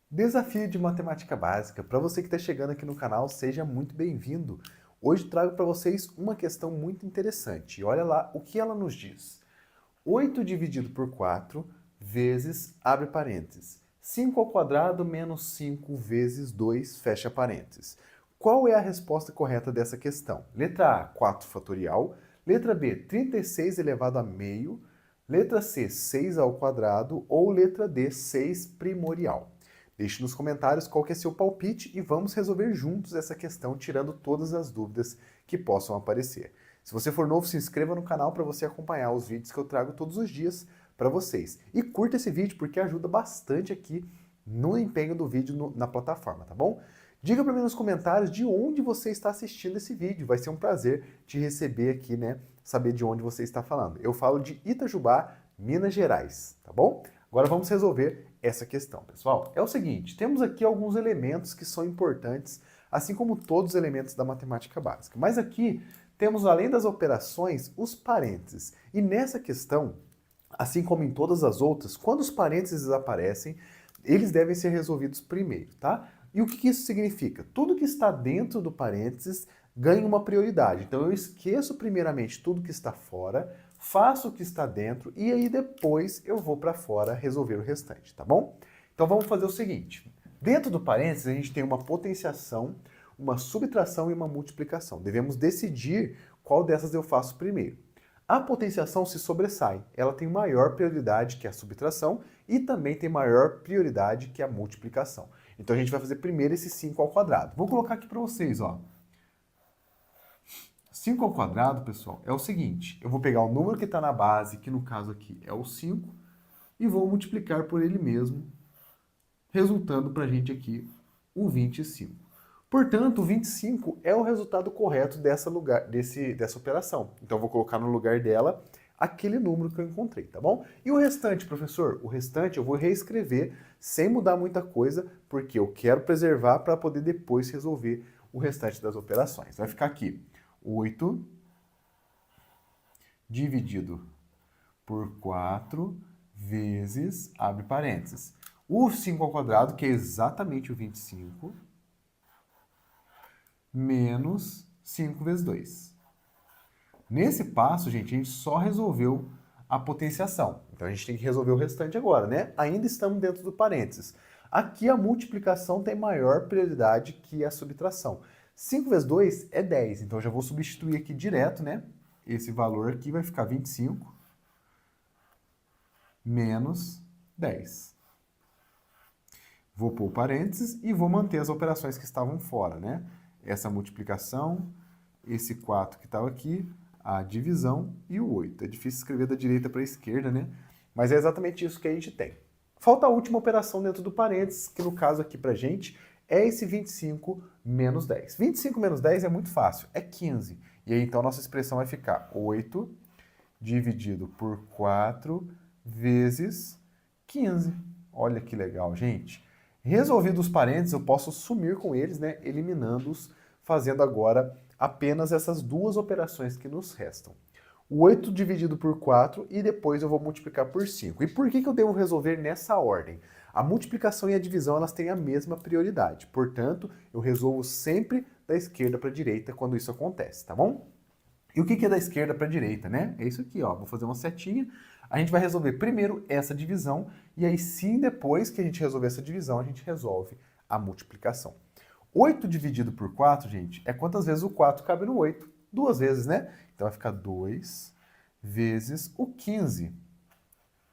Desafio de matemática básica. Para você que está chegando aqui no canal, seja muito bem-vindo. Hoje trago para vocês uma questão muito interessante. Olha lá o que ela nos diz. 8 dividido por 4 vezes, abre parênteses, 5 ao quadrado menos 5 vezes 2, fecha parênteses. Qual é a resposta correta dessa questão? Letra A, 4 fatorial. Letra B, 36 elevado a meio. Letra C, 6 ao quadrado. Ou letra D, 6 primorial. Deixe nos comentários qual que é seu palpite e vamos resolver juntos essa questão, tirando todas as dúvidas que possam aparecer. Se você for novo, se inscreva no canal para você acompanhar os vídeos que eu trago todos os dias para vocês. E curta esse vídeo porque ajuda bastante aqui no empenho do vídeo na plataforma, tá bom? Diga para mim nos comentários de onde você está assistindo esse vídeo. Vai ser um prazer te receber aqui, né? Saber de onde você está falando. Eu falo de Itajubá, Minas Gerais, tá bom? Agora vamos resolver essa questão, pessoal. É o seguinte, temos aqui alguns elementos que são importantes, assim como todos os elementos da matemática básica. Mas aqui temos, além das operações, os parênteses. E nessa questão, assim como em todas as outras, quando os parênteses aparecem, eles devem ser resolvidos primeiro, tá? E o que isso significa? Tudo que está dentro do parênteses ganha uma prioridade. Então eu esqueço primeiramente tudo que está fora, faço o que está dentro e aí depois eu vou para fora resolver o restante, tá bom? Então vamos fazer o seguinte. Dentro do parênteses a gente tem uma potenciação, uma subtração e uma multiplicação. Devemos decidir qual dessas eu faço primeiro. A potenciação se sobressai. Ela tem maior prioridade que a subtração e também tem maior prioridade que a multiplicação. Então a gente vai fazer primeiro esse 5 ao quadrado. Vou colocar aqui para vocês, ó. 5 ao quadrado, pessoal, é o seguinte. Eu vou pegar o número que está na base, que no caso aqui é o 5, e vou multiplicar por ele mesmo, resultando para a gente aqui o 25. Portanto, o 25 é o resultado correto dessa operação. Então, eu vou colocar no lugar dela aquele número que eu encontrei, tá bom? E o restante, professor? O restante eu vou reescrever sem mudar muita coisa, porque eu quero preservar para poder depois resolver o restante das operações. Vai ficar aqui 8 dividido por 4 vezes, abre parênteses, o 5 ao quadrado, que é exatamente o 25, menos 5 vezes 2. Nesse passo, gente, a gente só resolveu a potenciação. Então a gente tem que resolver o restante agora, né? Ainda estamos dentro do parênteses. Aqui a multiplicação tem maior prioridade que a subtração. 5 vezes 2 é 10, então eu já vou substituir aqui direto, né? Esse valor aqui vai ficar 25 menos 10. Vou pôr parênteses e vou manter as operações que estavam fora, né? Essa multiplicação, esse 4 que estava aqui, a divisão e o 8. É difícil escrever da direita para a esquerda, né? Mas é exatamente isso que a gente tem. Falta a última operação dentro do parênteses, que no caso aqui para a gente é esse 25 menos 10. 25 menos 10 é muito fácil, é 15. E aí então nossa expressão vai ficar 8 dividido por 4 vezes 15. Olha que legal, gente. Resolvidos os parênteses, eu posso sumir com eles, né, eliminando-os, fazendo agora apenas essas duas operações que nos restam. O 8 dividido por 4 e depois eu vou multiplicar por 5. E por que eu devo resolver nessa ordem? A multiplicação e a divisão elas têm a mesma prioridade. Portanto, eu resolvo sempre da esquerda para a direita quando isso acontece, tá bom? E o que é da esquerda para a direita, né? É isso aqui, ó. Vou fazer uma setinha. A gente vai resolver primeiro essa divisão e aí sim, depois que a gente resolver essa divisão, a gente resolve a multiplicação. 8 dividido por 4, gente, é quantas vezes o 4 cabe no 8? Duas vezes, né? Então vai ficar 2 vezes o 15.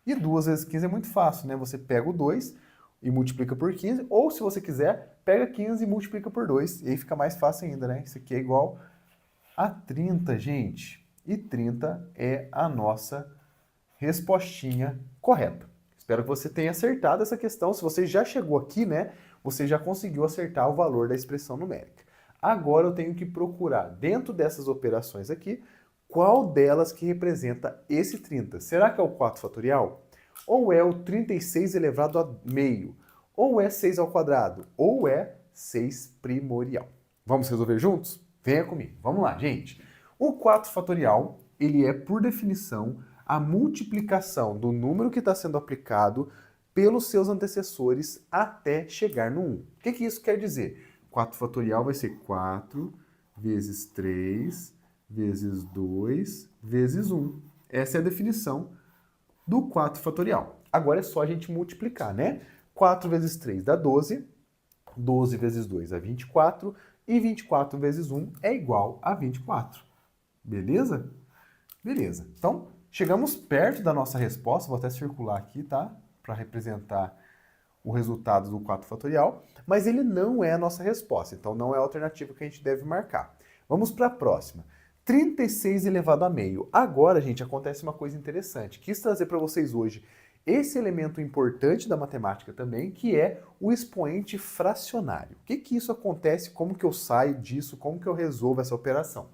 E 2 vezes 15 é muito fácil, né? Você pega o 2 e multiplica por 15, ou se você quiser, pega 15 e multiplica por 2. E aí fica mais fácil ainda, né? Isso aqui é igual a 30, gente. E 30 é a nossa respostinha correta. Espero que você tenha acertado essa questão. Se você já chegou aqui, né, você já conseguiu acertar o valor da expressão numérica. Agora eu tenho que procurar, dentro dessas operações aqui, qual delas que representa esse 30. Será que é o 4 fatorial? Ou é o 36 elevado a meio? Ou é 6 ao quadrado? Ou é 6 primorial? Vamos resolver juntos? Venha comigo. Vamos lá, gente. O 4 fatorial, ele é, por definição, a multiplicação do número que está sendo aplicado pelos seus antecessores até chegar no 1. O que isso quer dizer? 4 fatorial vai ser 4 vezes 3 vezes 2 vezes 1. Essa é a definição do 4 fatorial. Agora é só a gente multiplicar, né? 4 vezes 3 dá 12, 12 vezes 2 é 24, e 24 vezes 1 é igual a 24. Beleza? Beleza. Então, chegamos perto da nossa resposta, vou até circular aqui, tá? Para representar o resultado do 4 fatorial, mas ele não é a nossa resposta, então não é a alternativa que a gente deve marcar. Vamos para a próxima. 36 elevado a meio. Agora, gente, acontece uma coisa interessante. Quis trazer para vocês hoje esse elemento importante da matemática também, que é o expoente fracionário. O que isso acontece? Como que eu saio disso? Como que eu resolvo essa operação?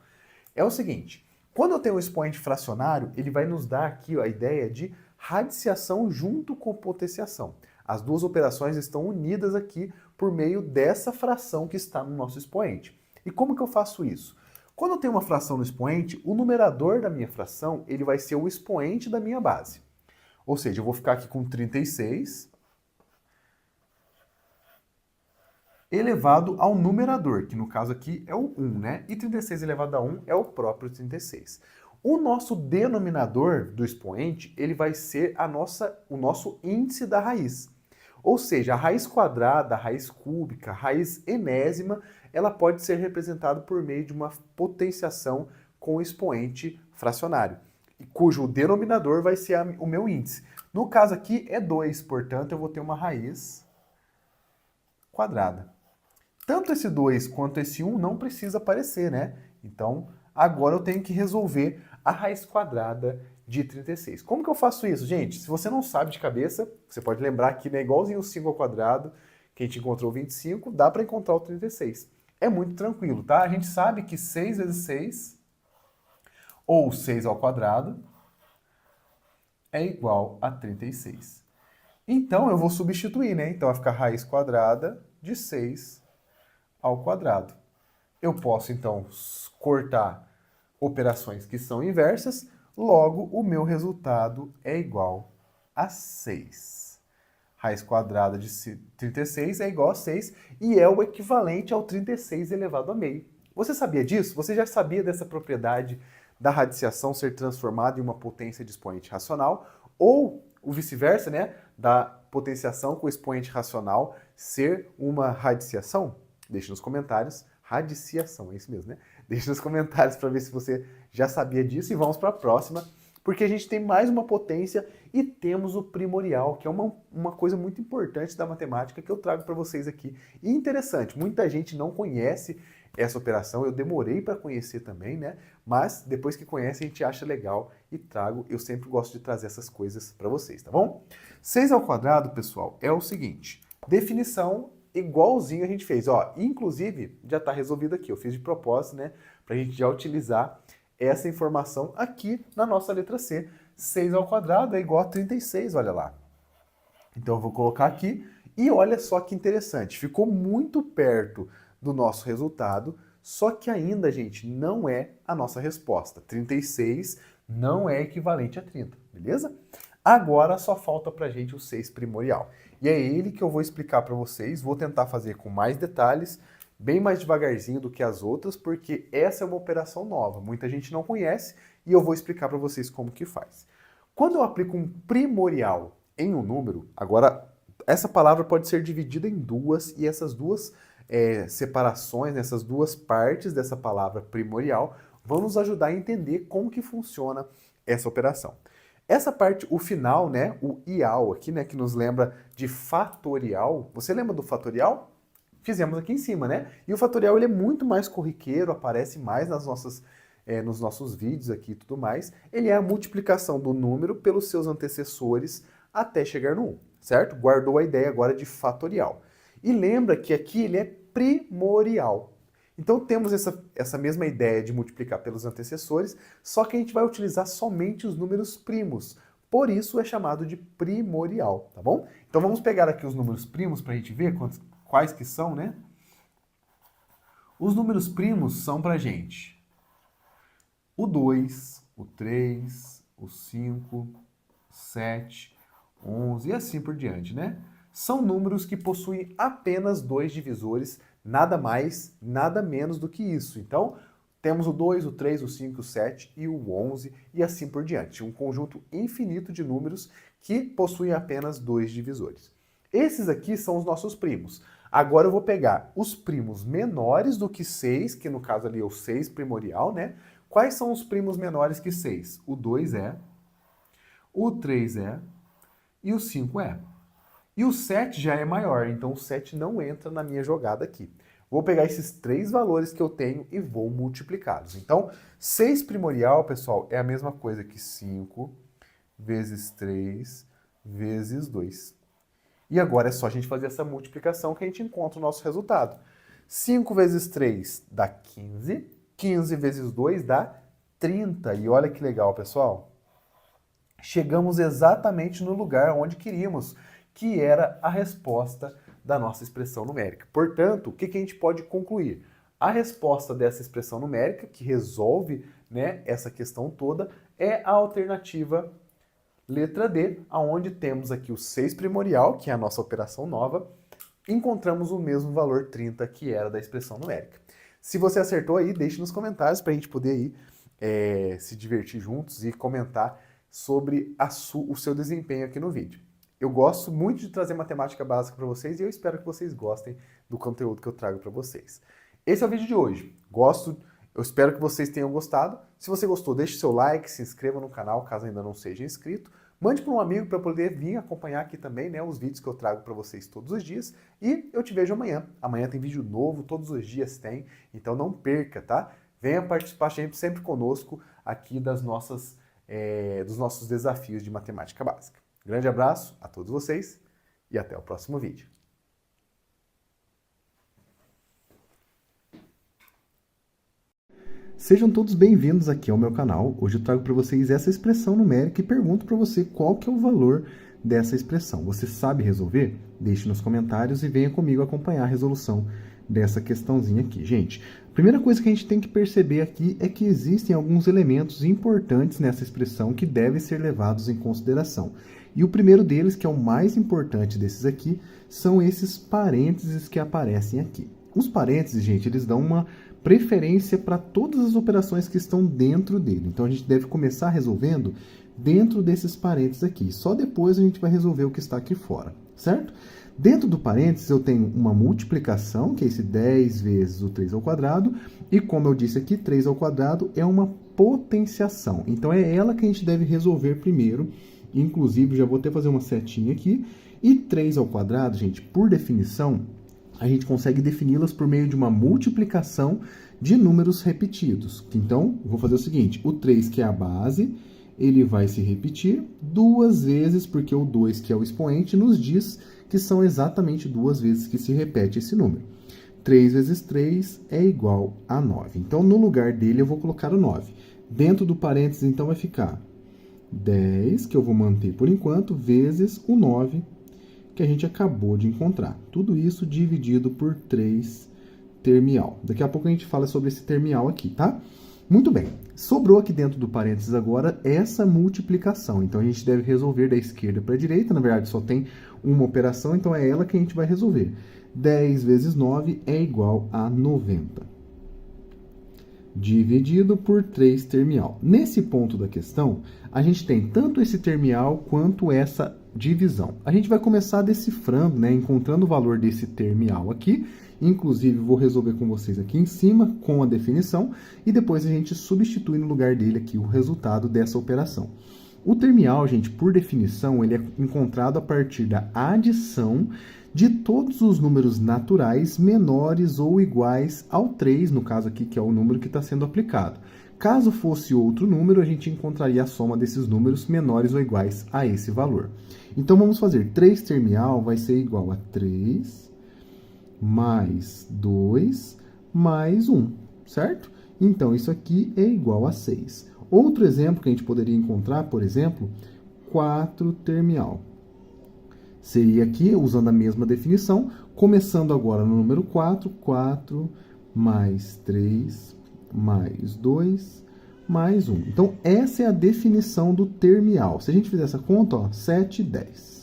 É o seguinte, quando eu tenho um expoente fracionário, ele vai nos dar aqui ó, a ideia de radiciação junto com potenciação. As duas operações estão unidas aqui por meio dessa fração que está no nosso expoente. E como que eu faço isso? Quando eu tenho uma fração no expoente, o numerador da minha fração ele vai ser o expoente da minha base. Ou seja, eu vou ficar aqui com 36 elevado ao numerador, que no caso aqui é o 1, né? E 36 elevado a 1 é o próprio 36. O nosso denominador do expoente, ele vai ser o nosso índice da raiz. Ou seja, a raiz quadrada, a raiz cúbica, a raiz enésima, ela pode ser representada por meio de uma potenciação com expoente fracionário, cujo denominador vai ser o meu índice. No caso aqui é 2, portanto eu vou ter uma raiz quadrada. Tanto esse 2 quanto esse 1 não precisa aparecer, né? Então, agora eu tenho que resolver a raiz quadrada de 36. Como que eu faço isso, gente? Se você não sabe de cabeça, você pode lembrar que é igualzinho o 5 ao quadrado, que a gente encontrou o 25, dá para encontrar o 36. É muito tranquilo, tá? A gente sabe que 6 vezes 6, ou 6 ao quadrado, é igual a 36. Então, eu vou substituir, né? Então, vai ficar raiz quadrada de 6 ao quadrado. Eu posso, então, cortar operações que são inversas, logo, o meu resultado é igual a 6. Raiz quadrada de 36 é igual a 6 e é o equivalente ao 36 elevado a meio. Você sabia disso? Você já sabia dessa propriedade da radiciação ser transformada em uma potência de expoente racional? Ou o vice-versa, né? Da potenciação com expoente racional ser uma radiciação? Deixe nos comentários. Radiciação, é isso mesmo, né? Deixe nos comentários para ver se você já sabia disso e vamos para a próxima, porque a gente tem mais uma potência e temos o primorial, que é uma coisa muito importante da matemática que eu trago para vocês aqui. E interessante, muita gente não conhece essa operação, eu demorei para conhecer também, né? Mas depois que conhece a gente acha legal e trago, eu sempre gosto de trazer essas coisas para vocês, tá bom? 6 ao quadrado, pessoal, é o seguinte, definição igualzinho a gente fez, ó, inclusive já está resolvido aqui, eu fiz de propósito, né, para a gente já utilizar essa informação aqui na nossa letra C. 6 ao quadrado é igual a 36, olha lá. Então eu vou colocar aqui e olha só que interessante, ficou muito perto do nosso resultado, só que ainda, gente, não é a nossa resposta. 36 não é equivalente a 30, beleza? Agora só falta pra gente o 6 primorial. E é ele que eu vou explicar para vocês, vou tentar fazer com mais detalhes, bem mais devagarzinho do que as outras, porque essa é uma operação nova, muita gente não conhece e eu vou explicar para vocês como que faz. Quando eu aplico um primorial em um número, agora essa palavra pode ser dividida em duas e essas duas separações, essas duas partes dessa palavra primorial vão nos ajudar a entender como que funciona essa operação. Essa parte, o final, né, o ial aqui, né, que nos lembra de fatorial. Você lembra do fatorial? Fizemos aqui em cima, né? E o fatorial ele é muito mais corriqueiro, aparece mais nas nossas, nos nossos vídeos aqui e tudo mais. Ele é a multiplicação do número pelos seus antecessores até chegar no 1, certo? Guardou a ideia agora de fatorial. E lembra que aqui ele é primorial. Então temos essa mesma ideia de multiplicar pelos antecessores, só que a gente vai utilizar somente os números primos. Por isso é chamado de primorial, tá bom? Então vamos pegar aqui os números primos para a gente ver quais que são, né? Os números primos são para a gente o 2, o 3, o 5, o 7, 11 e assim por diante, né? São números que possuem apenas 2 divisores, nada mais, nada menos do que isso. Então, temos o 2, o 3, o 5, o 7 e o 11 e assim por diante. Um conjunto infinito de números que possuem apenas 2 divisores. Esses aqui são os nossos primos. Agora eu vou pegar os primos menores do que 6, que no caso ali é o 6 primordial, né? Quais são os primos menores que 6? O 2 é, o 3 é e o 5 é. E o 7 já é maior, então o 7 não entra na minha jogada aqui. Vou pegar esses 3 valores que eu tenho e vou multiplicá-los. Então, 6 primordial, pessoal, é a mesma coisa que 5 vezes 3 vezes 2. E agora é só a gente fazer essa multiplicação que a gente encontra o nosso resultado. 5 vezes 3 dá 15, 15 vezes 2 dá 30. E olha que legal, pessoal. Chegamos exatamente no lugar onde queríamos, que era a resposta da nossa expressão numérica. Portanto, o que a gente pode concluir? A resposta dessa expressão numérica, que resolve, né, essa questão toda, é a alternativa letra D, onde temos aqui o 6 primordial, que é a nossa operação nova, encontramos o mesmo valor 30 que era da expressão numérica. Se você acertou aí, deixe nos comentários para a gente poder aí, se divertir juntos e comentar sobre o seu desempenho aqui no vídeo. Eu gosto muito de trazer matemática básica para vocês e eu espero que vocês gostem do conteúdo que eu trago para vocês. Esse é o vídeo de hoje. Eu espero que vocês tenham gostado. Se você gostou, deixe seu like, se inscreva no canal caso ainda não seja inscrito. Mande para um amigo para poder vir acompanhar aqui também, né, os vídeos que eu trago para vocês todos os dias. E eu te vejo amanhã. Amanhã tem vídeo novo, todos os dias tem. Então não perca, tá? Venha participar sempre conosco aqui dos nossos desafios de matemática básica. Grande abraço a todos vocês e até o próximo vídeo. Sejam todos bem-vindos aqui ao meu canal. Hoje eu trago para vocês essa expressão numérica e pergunto para você qual que é o valor dessa expressão. Você sabe resolver? Deixe nos comentários e venha comigo acompanhar a resolução dessa questãozinha aqui. Gente, a primeira coisa que a gente tem que perceber aqui é que existem alguns elementos importantes nessa expressão que devem ser levados em consideração. E o primeiro deles, que é o mais importante desses aqui, são esses parênteses que aparecem aqui. Os parênteses, gente, eles dão uma preferência para todas as operações que estão dentro dele. Então, a gente deve começar resolvendo dentro desses parênteses aqui. Só depois a gente vai resolver o que está aqui fora, certo? Dentro do parênteses, eu tenho uma multiplicação, que é esse 10 vezes o 3 ao quadrado, e como eu disse aqui, 3 ao quadrado é uma potenciação. Então, é ela que a gente deve resolver primeiro. Inclusive, já vou até fazer uma setinha aqui. E 3 ao quadrado, gente, por definição, a gente consegue defini-las por meio de uma multiplicação de números repetidos. Então, eu vou fazer o seguinte, o 3, que é a base, ele vai se repetir 2 vezes, porque o 2, que é o expoente, nos diz que são exatamente 2 vezes que se repete esse número. 3 vezes 3 é igual a 9. Então, no lugar dele, eu vou colocar o 9. Dentro do parênteses, então, vai ficar 10, que eu vou manter por enquanto, vezes o 9, que a gente acabou de encontrar. Tudo isso dividido por 3 termial. Daqui a pouco a gente fala sobre esse termial aqui, tá? Muito bem. Sobrou aqui dentro do parênteses agora essa multiplicação. Então, a gente deve resolver da esquerda para a direita. Na verdade, só tem uma operação, então é ela que a gente vai resolver. 10 vezes 9 é igual a 90. Dividido por 3 termial. Nesse ponto da questão, a gente tem tanto esse termial quanto essa divisão. A gente vai começar decifrando, né, encontrando o valor desse termial aqui. Inclusive, vou resolver com vocês aqui em cima, com a definição, e depois a gente substitui no lugar dele aqui o resultado dessa operação. O termial, gente, por definição, ele é encontrado a partir da adição de todos os números naturais menores ou iguais ao 3, no caso aqui, que é o número que está sendo aplicado. Caso fosse outro número, a gente encontraria a soma desses números menores ou iguais a esse valor. Então, vamos fazer 3 termial vai ser igual a 3 mais 2 mais 1, certo? Então, isso aqui é igual a 6. Outro exemplo que a gente poderia encontrar, por exemplo, 4 termial. Seria aqui, usando a mesma definição, começando agora no número 4, 4 mais 3 mais 2 mais 1. Então, essa é a definição do termial. Se a gente fizer essa conta, ó, 7, 10.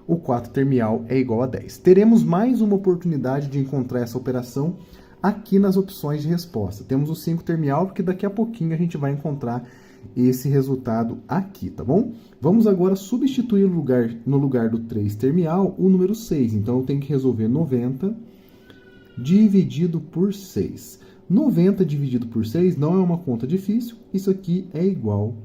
O 4 termial é igual a 10. Teremos mais uma oportunidade de encontrar essa operação aqui nas opções de resposta. Temos o 5 termial, porque daqui a pouquinho a gente vai encontrar esse resultado aqui, tá bom? Vamos agora substituir no lugar do 3 termial o número 6. Então, eu tenho que resolver 90 dividido por 6. 90 dividido por 6 não é uma conta difícil. Isso aqui é igual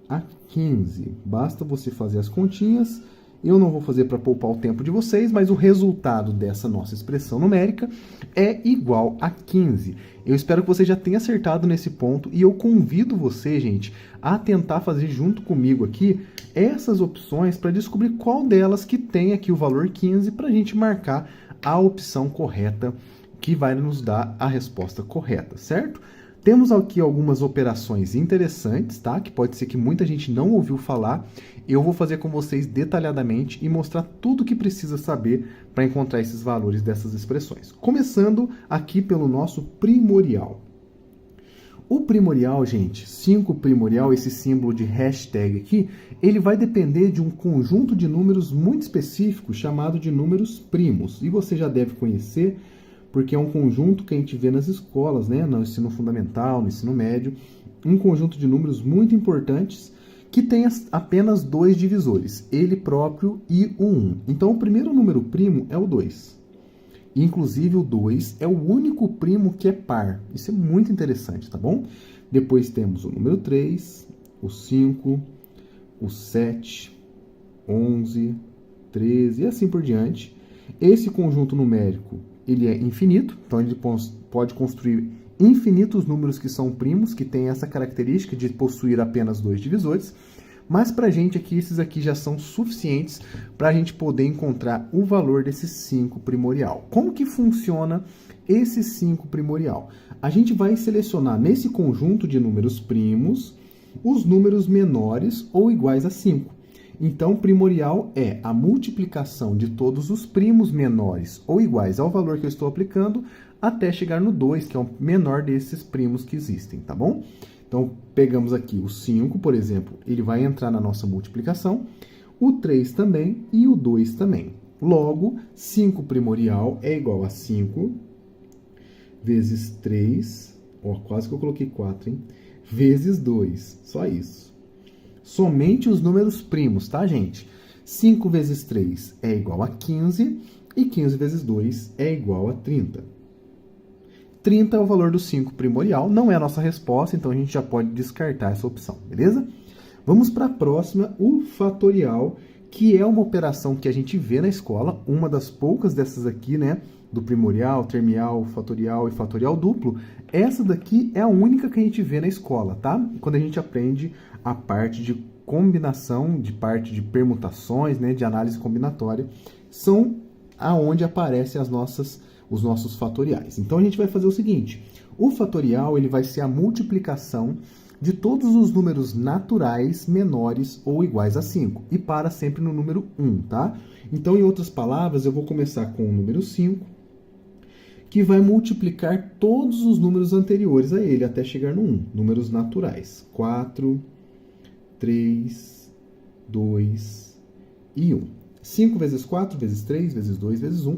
a 15. Basta você fazer as continhas. Eu não vou fazer para poupar o tempo de vocês, mas o resultado dessa nossa expressão numérica é igual a 15. Eu espero que você já tenha acertado nesse ponto e eu convido você, gente, a tentar fazer junto comigo aqui essas opções para descobrir qual delas que tem aqui o valor 15 para a gente marcar a opção correta que vai nos dar a resposta correta, certo? Temos aqui algumas operações interessantes, tá? Que pode ser que muita gente não ouviu falar. Eu vou fazer com vocês detalhadamente e mostrar tudo o que precisa saber para encontrar esses valores dessas expressões. Começando aqui pelo nosso primorial. O primorial, gente, 5 primorial, esse símbolo de hashtag aqui, ele vai depender de um conjunto de números muito específico chamado de números primos. E você já deve conhecer, porque é um conjunto que a gente vê nas escolas, né? No ensino fundamental, no ensino médio, um conjunto de números muito importantes que tem apenas 2 divisores, ele próprio e o 1. Então, o primeiro número primo é o 2. Inclusive, o 2 é o único primo que é par. Isso é muito interessante, tá bom? Depois temos o número 3, o 5, o 7, 11, 13 e assim por diante. Esse conjunto numérico ele é infinito, então ele pode construir infinitos números que são primos, que têm essa característica de possuir apenas 2 divisores, mas para a gente aqui, esses aqui já são suficientes para a gente poder encontrar o valor desse 5 primorial. Como que funciona esse 5 primorial? A gente vai selecionar nesse conjunto de números primos os números menores ou iguais a 5. Então, primorial é a multiplicação de todos os primos menores ou iguais ao valor que eu estou aplicando até chegar no 2, que é o menor desses primos que existem, tá bom? Então, pegamos aqui o 5, por exemplo, ele vai entrar na nossa multiplicação, o 3 também e o 2 também. Logo, 5 primorial é igual a 5 vezes 3, ó, quase que eu coloquei 4, hein? Vezes 2, só isso. Somente os números primos, tá, gente? 5 vezes 3 é igual a 15 e 15 vezes 2 é igual a 30. 30 é o valor do 5 primorial, não é a nossa resposta, então a gente já pode descartar essa opção, beleza? Vamos para a próxima, o fatorial, que é uma operação que a gente vê na escola, uma das poucas dessas aqui, né? Do primorial, termial, fatorial e fatorial duplo. Essa daqui é a única que a gente vê na escola, tá? Quando a gente aprende a parte de combinação, de parte de permutações, né, de análise combinatória, são aonde aparecem os nossos fatoriais. Então, a gente vai fazer o seguinte, o fatorial ele vai ser a multiplicação de todos os números naturais menores ou iguais a 5, e para sempre no número 1, tá? Então, em outras palavras, eu vou começar com o número 5, que vai multiplicar todos os números anteriores a ele, até chegar no 1, números naturais. 4, 3, 2 e 1. 5 vezes 4, vezes 3, vezes 2, vezes 1.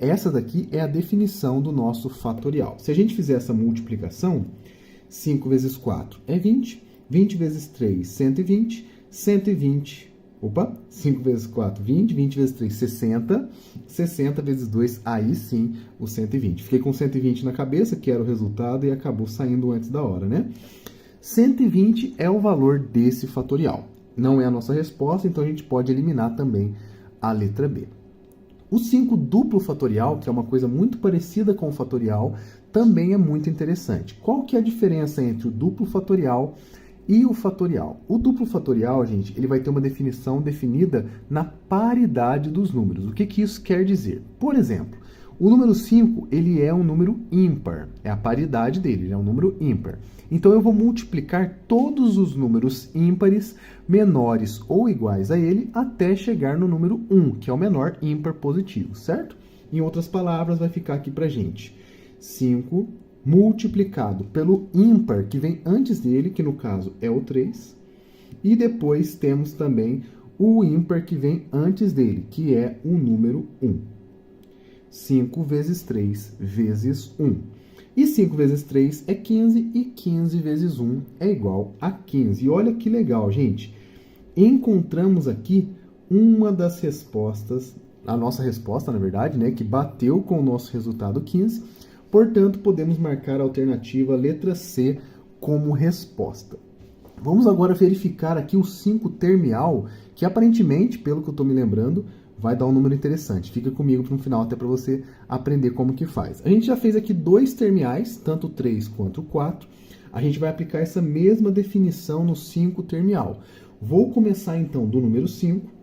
Essa daqui é a definição do nosso fatorial. Se a gente fizer essa multiplicação, 5 vezes 4 é 20, 20 vezes 3, 120, 120, 5 vezes 4, 20, 20 vezes 3, 60, 60 vezes 2, aí sim, o 120. Fiquei com 120 na cabeça, que era o resultado, e acabou saindo antes da hora, né? 120 é o valor desse fatorial. Não é a nossa resposta, então a gente pode eliminar também a letra B. O 5 duplo fatorial, que é uma coisa muito parecida com o fatorial, também é muito interessante. Qual que é a diferença entre o duplo fatorial e o fatorial? O duplo fatorial, gente, ele vai ter uma definição definida na paridade dos números. O que que isso quer dizer? Por exemplo, o número 5, ele é um número ímpar. É a paridade dele, ele é um número ímpar. Então, eu vou multiplicar todos os números ímpares menores ou iguais a ele até chegar no número 1, que é o menor ímpar positivo, certo? Em outras palavras, vai ficar aqui pra gente 5 multiplicado pelo ímpar que vem antes dele, que no caso é o 3, e depois temos também o ímpar que vem antes dele, que é o número 1. 5 vezes 3 vezes 1. E 5 vezes 3 é 15, e 15 vezes 1 é igual a 15. E olha que legal, gente. Encontramos aqui uma das respostas, a nossa resposta, na verdade, né, que bateu com o nosso resultado 15. Portanto, podemos marcar a alternativa letra C como resposta. Vamos agora verificar aqui o 5 termial, que aparentemente, pelo que eu estou me lembrando, vai dar um número interessante. Fica comigo para no final, até para você aprender como que faz. A gente já fez aqui 2 termiais, tanto o 3 quanto o 4. A gente vai aplicar essa mesma definição no 5 termial. Vou começar então do número 5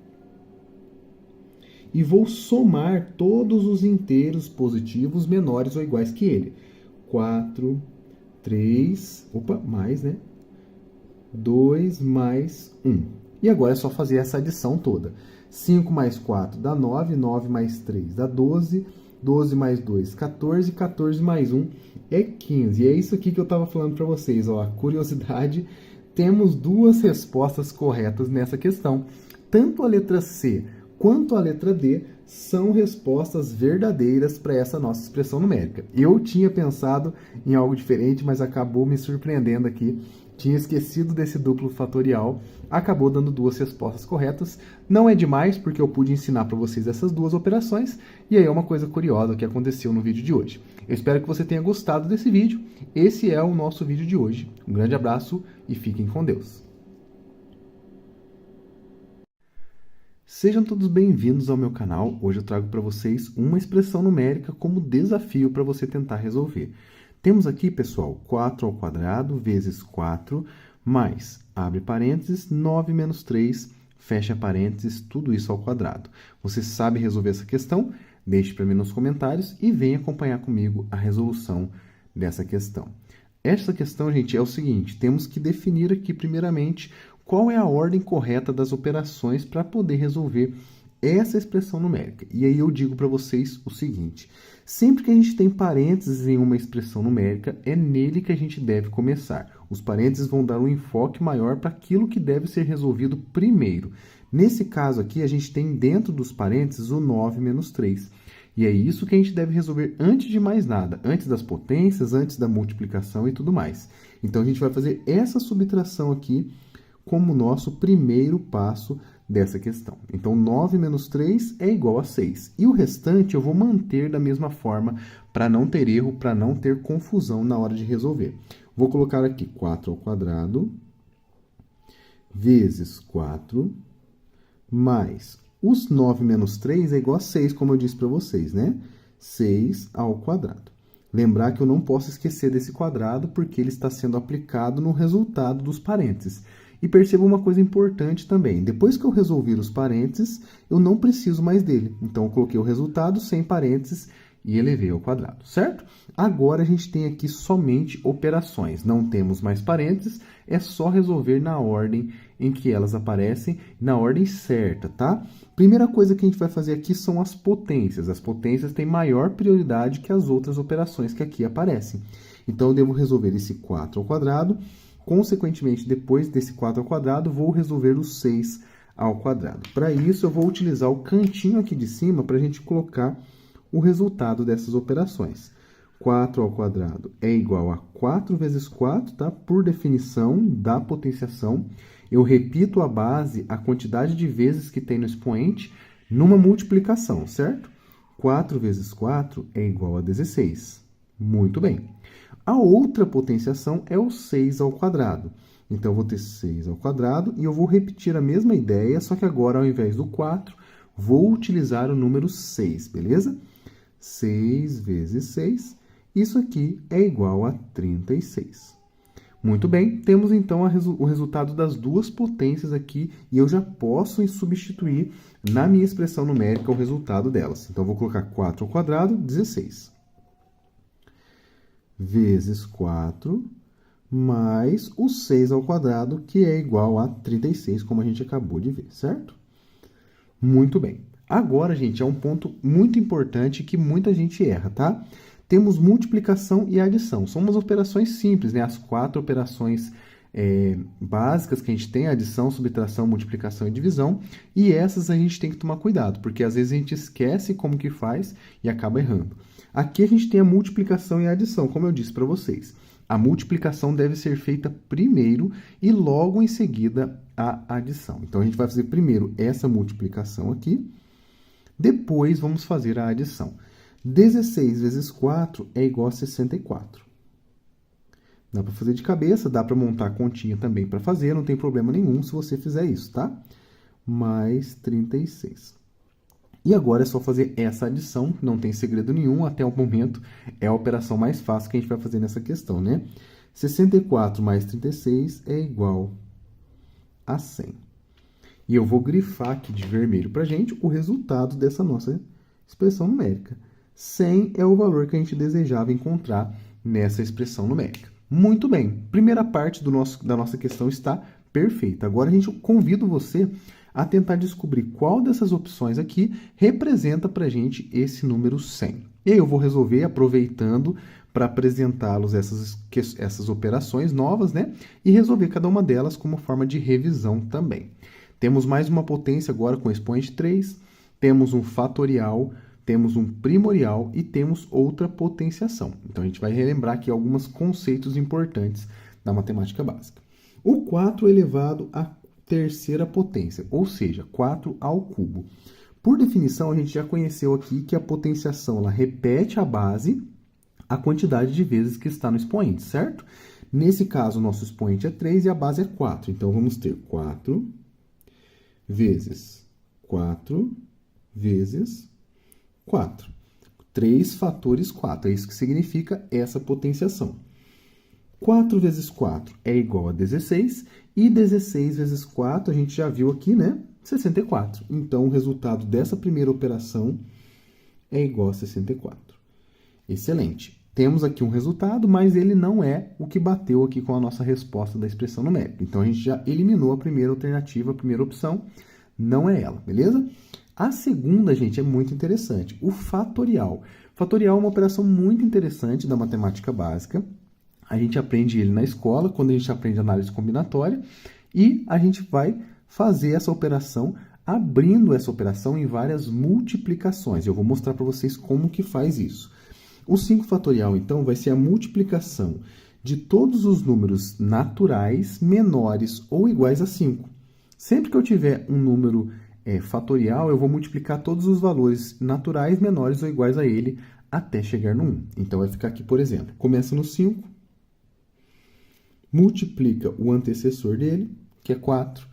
e vou somar todos os inteiros positivos menores ou iguais que ele. 4, 3, mais, né? 2 mais 1. E agora é só fazer essa adição toda. 5 mais 4 dá 9, 9 mais 3 dá 12, 12 mais 2, 14, 14 mais 1 é 15. E é isso aqui que eu estava falando para vocês. Ó, curiosidade, temos 2 respostas corretas nessa questão. Tanto a letra C quanto a letra D são respostas verdadeiras para essa nossa expressão numérica. Eu tinha pensado em algo diferente, mas acabou me surpreendendo aqui. Tinha esquecido desse duplo fatorial, acabou dando 2 respostas corretas. Não é demais, porque eu pude ensinar para vocês essas 2 operações, e aí é uma coisa curiosa que aconteceu no vídeo de hoje. Eu espero que você tenha gostado desse vídeo. Esse é o nosso vídeo de hoje. Um grande abraço e fiquem com Deus. Sejam todos bem-vindos ao meu canal. Hoje eu trago para vocês uma expressão numérica como desafio para você tentar resolver. Temos aqui, pessoal, 4 ao quadrado vezes 4, mais, abre parênteses, 9 menos 3, fecha parênteses, tudo isso ao quadrado. Você sabe resolver essa questão? Deixe para mim nos comentários e venha acompanhar comigo a resolução dessa questão. Essa questão, gente, é o seguinte, temos que definir aqui, primeiramente, qual é a ordem correta das operações para poder resolver essa expressão numérica. E aí eu digo para vocês o seguinte, sempre que a gente tem parênteses em uma expressão numérica, é nele que a gente deve começar. Os parênteses vão dar um enfoque maior para aquilo que deve ser resolvido primeiro. Nesse caso aqui, a gente tem dentro dos parênteses o 9 menos 3. E é isso que a gente deve resolver antes de mais nada, antes das potências, antes da multiplicação e tudo mais. Então, a gente vai fazer essa subtração aqui como nosso primeiro passo dessa questão. Então, 9 menos 3 é igual a 6. E o restante eu vou manter da mesma forma para não ter erro, para não ter confusão na hora de resolver. Vou colocar aqui 4 ao quadrado vezes 4 mais os 9 menos 3 é igual a 6, como eu disse para vocês, né? 6 ao quadrado. Lembrar que eu não posso esquecer desse quadrado porque ele está sendo aplicado no resultado dos parênteses. E perceba uma coisa importante também. Depois que eu resolver os parênteses, eu não preciso mais dele. Então, eu coloquei o resultado sem parênteses e elevei ao quadrado, certo? Agora, a gente tem aqui somente operações. Não temos mais parênteses, é só resolver na ordem em que elas aparecem, na ordem certa, tá? Primeira coisa que a gente vai fazer aqui são as potências. As potências têm maior prioridade que as outras operações que aqui aparecem. Então, eu devo resolver esse 4 ao quadrado. Consequentemente, depois desse 4 ao quadrado, vou resolver o 6 ao quadrado. Para isso, eu vou utilizar o cantinho aqui de cima para a gente colocar o resultado dessas operações. 4 ao quadrado é igual a 4 vezes 4, tá? Por definição da potenciação. Eu repito a base, a quantidade de vezes que tem no expoente, numa multiplicação, certo? 4 vezes 4 é igual a 16. Muito bem. A outra potenciação é o 6 ao quadrado. Então, eu vou ter 6 ao quadrado e eu vou repetir a mesma ideia, só que agora, ao invés do 4, vou utilizar o número 6, beleza? 6 vezes 6, isso aqui é igual a 36. Muito bem, temos então o resultado das 2 potências aqui e eu já posso substituir na minha expressão numérica o resultado delas. Então, eu vou colocar 4 ao quadrado, 16. Vezes 4, mais o 6 ao quadrado, que é igual a 36, como a gente acabou de ver, certo? Muito bem. Agora, gente, é um ponto muito importante que muita gente erra, tá? Temos multiplicação e adição. São umas operações simples, né? As 4 operações básicas que a gente tem, adição, subtração, multiplicação e divisão, e essas a gente tem que tomar cuidado, porque às vezes a gente esquece como que faz e acaba errando. Aqui a gente tem a multiplicação e a adição, como eu disse para vocês. A multiplicação deve ser feita primeiro e logo em seguida a adição. Então, a gente vai fazer primeiro essa multiplicação aqui, depois vamos fazer a adição. 16 vezes 4 é igual a 64. Dá para fazer de cabeça, dá para montar a continha também para fazer, não tem problema nenhum se você fizer isso, tá? Mais 36. E agora é só fazer essa adição, não tem segredo nenhum, até o momento é a operação mais fácil que a gente vai fazer nessa questão, né? 64 mais 36 é igual a 100. E eu vou grifar aqui de vermelho para a gente o resultado dessa nossa expressão numérica. 100 é o valor que a gente desejava encontrar nessa expressão numérica. Muito bem, primeira parte da nossa questão está perfeita. Agora a gente convido você a tentar descobrir qual dessas opções aqui representa para a gente esse número 100. E aí eu vou resolver aproveitando para apresentá-los essas operações novas, né? E resolver cada uma delas como forma de revisão também. Temos mais uma potência agora com expoente 3, temos um fatorial, temos um primorial e temos outra potenciação. Então, a gente vai relembrar aqui alguns conceitos importantes da matemática básica. O 4 elevado à terceira potência, ou seja, 4 ao cubo. Por definição, a gente já conheceu aqui que a potenciação ela repete a base a quantidade de vezes que está no expoente, certo? Nesse caso, o nosso expoente é 3 e a base é 4. Então, vamos ter 4 vezes 4 vezes 4. 3 fatores 4. É isso que significa essa potenciação. 4 vezes 4 é igual a 16. E 16 vezes 4, a gente já viu aqui, né? 64. Então, o resultado dessa primeira operação é igual a 64. Excelente. Temos aqui um resultado, mas ele não é o que bateu aqui com a nossa resposta da expressão numérica. Então, a gente já eliminou a primeira alternativa, a primeira opção. Não é ela, beleza? A segunda, gente, é muito interessante. O fatorial. Fatorial é uma operação muito interessante da matemática básica. A gente aprende ele na escola, quando a gente aprende análise combinatória. E a gente vai fazer essa operação, abrindo essa operação em várias multiplicações. Eu vou mostrar para vocês como que faz isso. O 5 fatorial, então, vai ser a multiplicação de todos os números naturais menores ou iguais a 5. Sempre que eu tiver um número fatorial, eu vou multiplicar todos os valores naturais menores ou iguais a ele até chegar no 1. Então, vai ficar aqui, por exemplo, começa no 5, multiplica o antecessor dele, que é 4,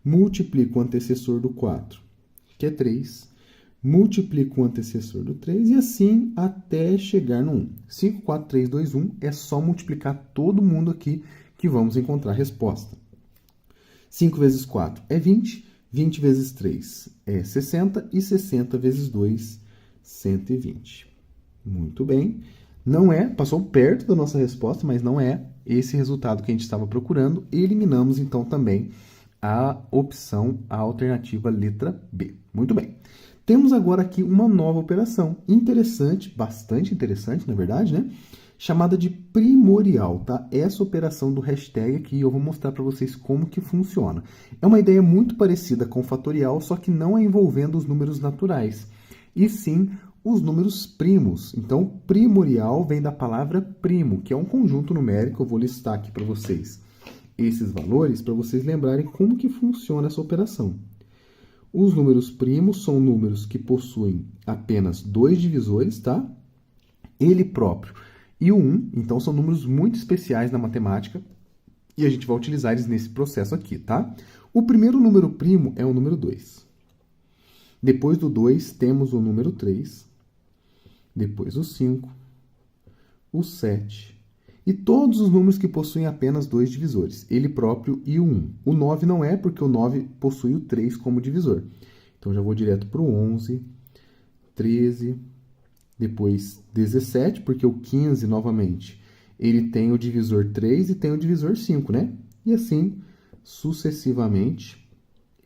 multiplica o antecessor do 4, que é 3, multiplica o antecessor do 3 e assim até chegar no 1. 5, 4, 3, 2, 1 é só multiplicar todo mundo aqui que vamos encontrar a resposta. 5 vezes 4 é 20, 20 vezes 3 é 60 e 60 vezes 2, 120. Muito bem. Não é, passou perto da nossa resposta, mas não é esse resultado que a gente estava procurando. Eliminamos, então, também a opção, a alternativa letra B. Muito bem. Temos agora aqui uma nova operação. Interessante, bastante interessante, na verdade, né? Chamada de primorial, tá? Essa operação do hashtag aqui, eu vou mostrar para vocês como que funciona. É uma ideia muito parecida com o fatorial, só que não é envolvendo os números naturais, e sim os números primos. Então, primorial vem da palavra primo, que é um conjunto numérico. Eu vou listar aqui para vocês esses valores, para vocês lembrarem como que funciona essa operação. Os números primos são números que possuem apenas 2 divisores, tá? Ele próprio e o 1, então são números muito especiais na matemática e a gente vai utilizar eles nesse processo aqui, tá? O primeiro número primo é o número 2. Depois do 2 temos o número 3, depois o 5, o 7 e todos os números que possuem apenas 2 divisores, ele próprio e o 1. O 9 não é, porque o 9 possui o 3 como divisor. Então, já vou direto para o 11, 13, depois 17, porque o 15, novamente, ele tem o divisor 3 e tem o divisor 5, né? E assim, sucessivamente,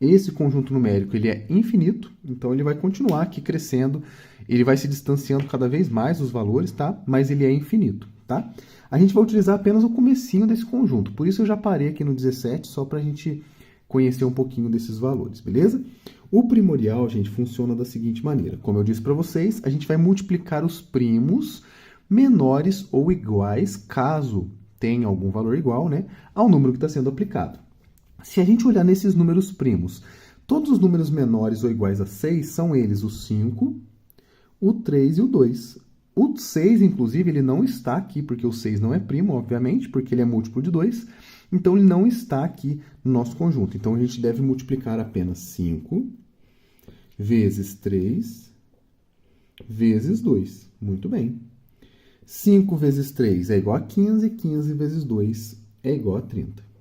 Esse conjunto numérico ele é infinito, então ele vai continuar aqui crescendo, ele vai se distanciando cada vez mais dos valores, tá? Mas ele é infinito, tá? A gente vai utilizar apenas o comecinho desse conjunto, por isso eu já parei aqui no 17, só para a gente conhecer um pouquinho desses valores, beleza? O primorial, gente, funciona da seguinte maneira. Como eu disse para vocês, a gente vai multiplicar os primos menores ou iguais, caso tenha algum valor igual, né, ao número que está sendo aplicado. Se a gente olhar nesses números primos, todos os números menores ou iguais a 6 são eles o 5, o 3 e o 2. O 6, inclusive, ele não está aqui, porque o 6 não é primo, obviamente, porque ele é múltiplo de 2. Então, ele não está aqui no nosso conjunto. Então, a gente deve multiplicar apenas 5 vezes 3 vezes 2. Muito bem. 5 vezes 3 é igual a 15, 15 vezes 2 é igual a 30.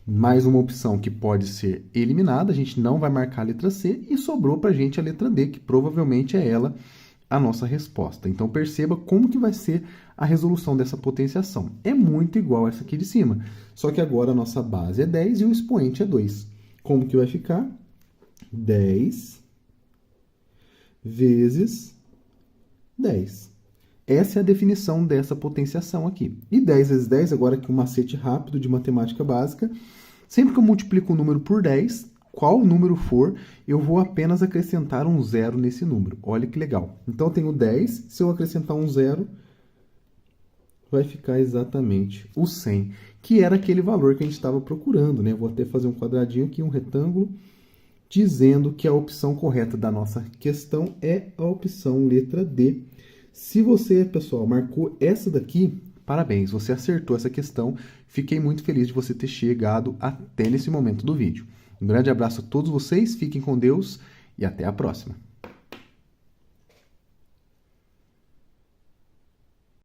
Mais uma opção que pode ser eliminada, a gente não vai marcar a letra C e sobrou para a gente a letra D, que provavelmente é ela a nossa resposta. Então, perceba como que vai ser a resolução dessa potenciação. É muito igual essa aqui de cima, só que agora a nossa base é 10 e o expoente é 2. Como que vai ficar? 10 vezes 10. Essa é a definição dessa potenciação aqui. E 10 vezes 10, agora aqui um macete rápido de matemática básica. Sempre que eu multiplico um número por 10, qual número for, eu vou apenas acrescentar um zero nesse número. Olha que legal. Então, eu tenho 10, se eu acrescentar um zero, vai ficar exatamente o 100, que era aquele valor que a gente estava procurando, né? Vou até fazer um quadradinho aqui, um retângulo, dizendo que a opção correta da nossa questão é a opção letra D. Se você, pessoal, marcou essa daqui, parabéns, você acertou essa questão. Fiquei muito feliz de você ter chegado até nesse momento do vídeo. Um grande abraço a todos vocês, fiquem com Deus e até a próxima.